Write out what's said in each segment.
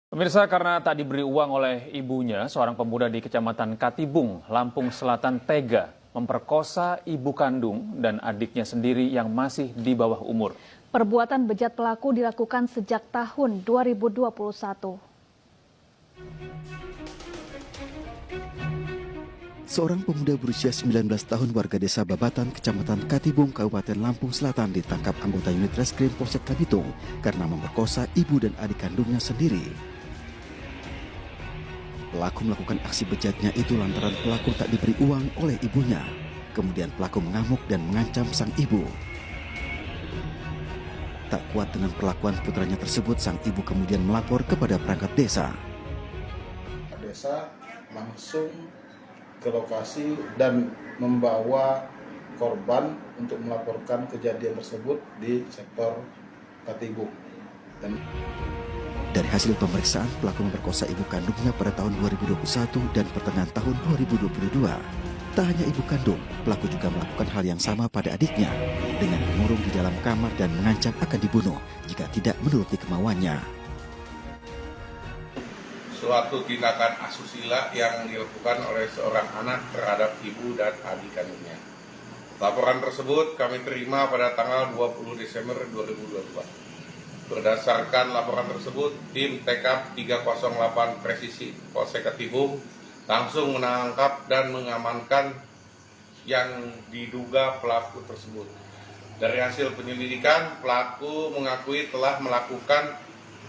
Pemirsa, karena tak diberi uang oleh ibunya, seorang pemuda di Kecamatan Katibung, Lampung Selatan tega memperkosa ibu kandung dan adiknya sendiri yang masih di bawah umur. Perbuatan bejat pelaku dilakukan sejak tahun 2021. Seorang pemuda berusia 19 tahun warga desa Babatan, Kecamatan Katibung, Kabupaten Lampung Selatan ditangkap anggota unit reskrim Polsek Kabitung karena memperkosa ibu dan adik kandungnya sendiri. Pelaku melakukan aksi bejatnya itu lantaran pelaku tak diberi uang oleh ibunya. Kemudian pelaku mengamuk dan mengancam sang ibu. Tak kuat dengan perlakuan putranya tersebut, sang ibu kemudian melapor kepada perangkat desa. Desa langsung ke lokasi dan membawa korban untuk melaporkan kejadian tersebut di sektor Katibung. Dari hasil pemeriksaan, pelaku memperkosa ibu kandungnya pada tahun 2021 dan pertengahan tahun 2022. Tak hanya ibu kandung, pelaku juga melakukan hal yang sama pada adiknya dengan mengurung di dalam kamar dan mengancam akan dibunuh jika tidak menuruti kemauannya. Suatu tindakan asusila yang dilakukan oleh seorang anak terhadap ibu dan adik kandungnya. Laporan tersebut kami terima pada tanggal 20 Desember 2022. Berdasarkan laporan tersebut, tim TK 308 Presisi Polsek Katibung langsung menangkap dan mengamankan yang diduga pelaku tersebut. Dari hasil penyelidikan, pelaku mengakui telah melakukan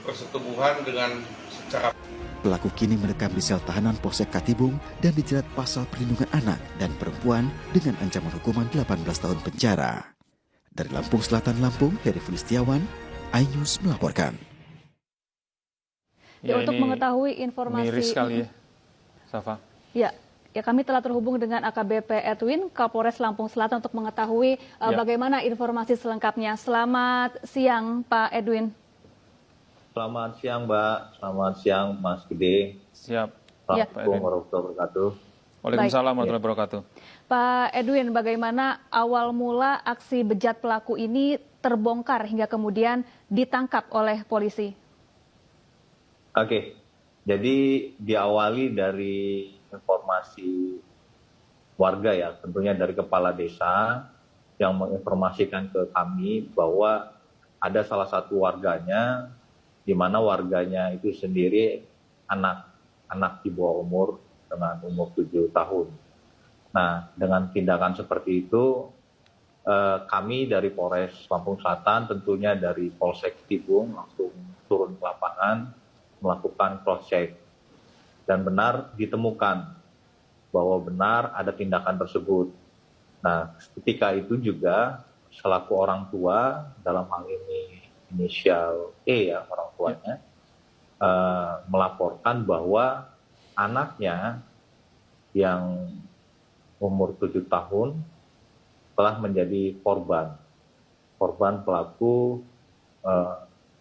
persetubuhan dengan secara Pelaku kini mendekam di sel tahanan Polsek Katibung dan dijerat pasal perlindungan anak dan perempuan dengan ancaman hukuman 18 tahun penjara. Dari Lampung Selatan, Lampung, Heri Fulistiawan, iNews melaporkan. Ya, untuk mengetahui informasi miris sekali ya, Safa. Ya, kami telah terhubung dengan AKBP Edwin, Kapolres Lampung Selatan untuk mengetahui bagaimana informasi selengkapnya. Selamat siang, Pak Edwin. Selamat siang, Mbak. Selamat siang, Mas Gede. Siap. Assalamualaikum warahmatullahi wabarakatuh. Waalaikumsalam warahmatullahi wabarakatuh. Pak Edwin, bagaimana awal mula aksi bejat pelaku ini terbongkar hingga kemudian ditangkap oleh polisi? Oke, jadi diawali dari informasi warga ya, tentunya dari kepala desa yang menginformasikan ke kami bahwa ada salah satu warganya, di mana warganya itu sendiri anak di bawah umur dengan umur 7 tahun. Nah, dengan tindakan seperti itu, kami dari Polres Lampung Selatan, tentunya dari Polsek Katibung langsung turun ke lapangan, melakukan cross check. Dan benar ditemukan bahwa benar ada tindakan tersebut. Nah, ketika itu juga selaku orang tua, dalam hal ini inisial E ya orang tuanya, melaporkan bahwa anaknya yang umur 7 tahun telah menjadi korban pelaku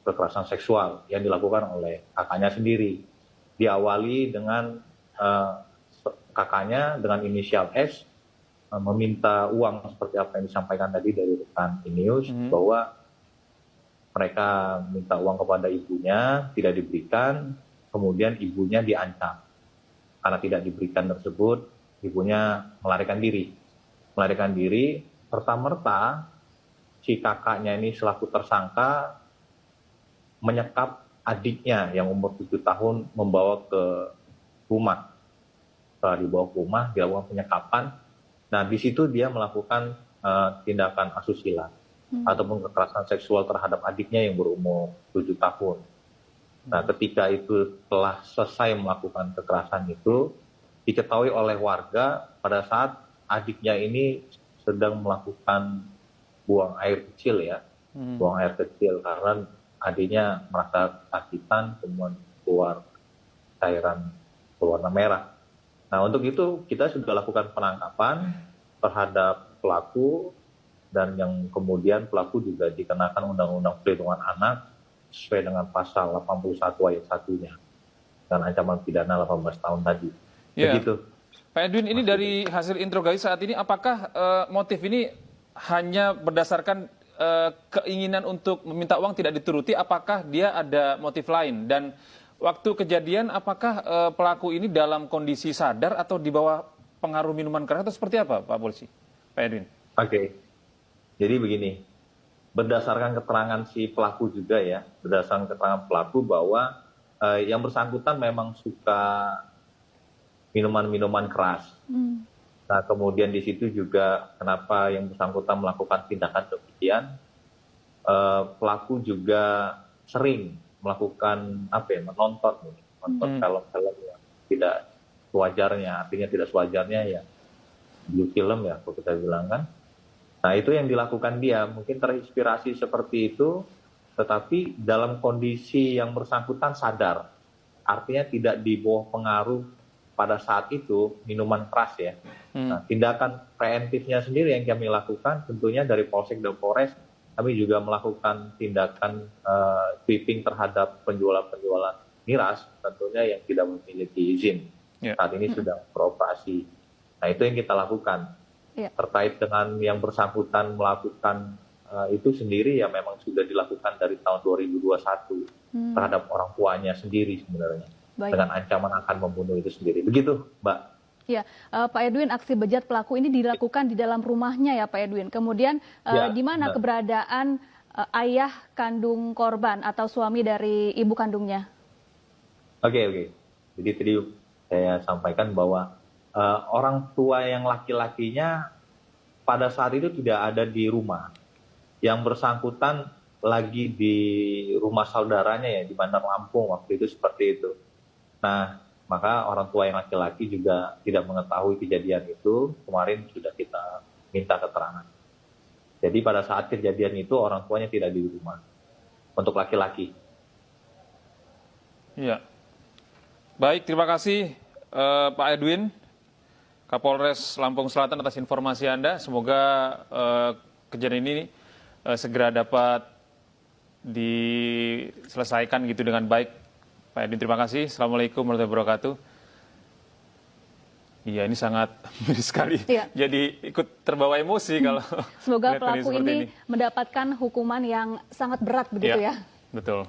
kekerasan seksual yang dilakukan oleh kakaknya sendiri. Diawali dengan kakaknya dengan inisial S meminta uang seperti apa yang disampaikan tadi dari rekan iNews, bahwa mereka minta uang kepada ibunya, tidak diberikan, kemudian ibunya diancam. Karena tidak diberikan tersebut, ibunya melarikan diri. Melarikan diri, serta-merta si kakaknya ini selaku tersangka menyekap adiknya yang umur 7 tahun membawa ke rumah. Setelah dibawa ke rumah, dilakukan penyekapan. Nah, di situ dia melakukan tindakan asusila ataupun kekerasan seksual terhadap adiknya yang berumur 7 tahun. Nah, ketika itu telah selesai melakukan kekerasan itu, diketahui oleh warga pada saat adiknya ini sedang melakukan buang air kecil ya, buang air kecil karena adiknya merasa kesakitan, kemudian keluar cairan berwarna merah. Nah, untuk itu kita sudah lakukan penangkapan terhadap pelaku, dan yang kemudian pelaku juga dikenakan Undang-Undang Perlindungan Anak sesuai dengan pasal 81 ayat 1-nya dan ancaman pidana 18 tahun tadi. Begitu. Pak Edwin, ini dari hasil interogasi saat ini, apakah motif ini hanya berdasarkan keinginan untuk meminta uang tidak dituruti, apakah dia ada motif lain? Dan waktu kejadian apakah pelaku ini dalam kondisi sadar atau di bawah pengaruh minuman keras atau seperti apa, Pak Polisi? Pak Edwin. Oke, jadi begini, berdasarkan keterangan si pelaku juga ya, berdasarkan keterangan pelaku bahwa yang bersangkutan memang suka minuman-minuman keras. Nah, kemudian di situ juga kenapa yang bersangkutan melakukan tindakan demikian, pelaku juga sering melakukan menonton film-film yang tidak sewajarnya, artinya tidak sewajarnya ya blue film ya, kalau kita bilang kan. Nah, itu yang dilakukan dia, mungkin terinspirasi seperti itu, tetapi dalam kondisi yang bersangkutan sadar, artinya tidak di bawah pengaruh pada saat itu minuman keras ya. Nah, tindakan preventifnya sendiri yang kami lakukan tentunya dari Polsek dan Polres, kami juga melakukan tindakan sweeping terhadap penjualan-penjualan miras tentunya yang tidak memiliki izin. Saat ini sudah beroperasi. Nah, itu yang kita lakukan. Terkait dengan yang bersangkutan melakukan itu sendiri ya memang sudah dilakukan dari tahun 2021 terhadap orang tuanya sendiri sebenarnya. Dengan ancaman akan membunuh itu sendiri. Begitu, Mbak. Ya, Pak Edwin, aksi bejat pelaku ini dilakukan di dalam rumahnya ya, Pak Edwin. Kemudian di mana keberadaan ayah kandung korban atau suami dari ibu kandungnya? Oke. Jadi tadi saya sampaikan bahwa orang tua yang laki-lakinya pada saat itu tidak ada di rumah. Yang bersangkutan lagi di rumah saudaranya ya, di Bandar Lampung waktu itu seperti itu. Nah, maka orang tua yang laki-laki juga tidak mengetahui kejadian itu. Kemarin sudah kita minta keterangan. Jadi pada saat kejadian itu orang tuanya tidak di rumah. Untuk laki-laki. Iya. Baik, terima kasih Pak Edwin, Kapolres Lampung Selatan atas informasi Anda. Semoga kejadian ini segera dapat diselesaikan gitu dengan baik. Pak Edwin, terima kasih. Assalamualaikum warahmatullahi wabarakatuh. Iya, ini sangat miris sekali. Iya. Jadi ikut terbawa emosi kalau semoga pelaku ini mendapatkan hukuman yang sangat berat begitu ya. Betul.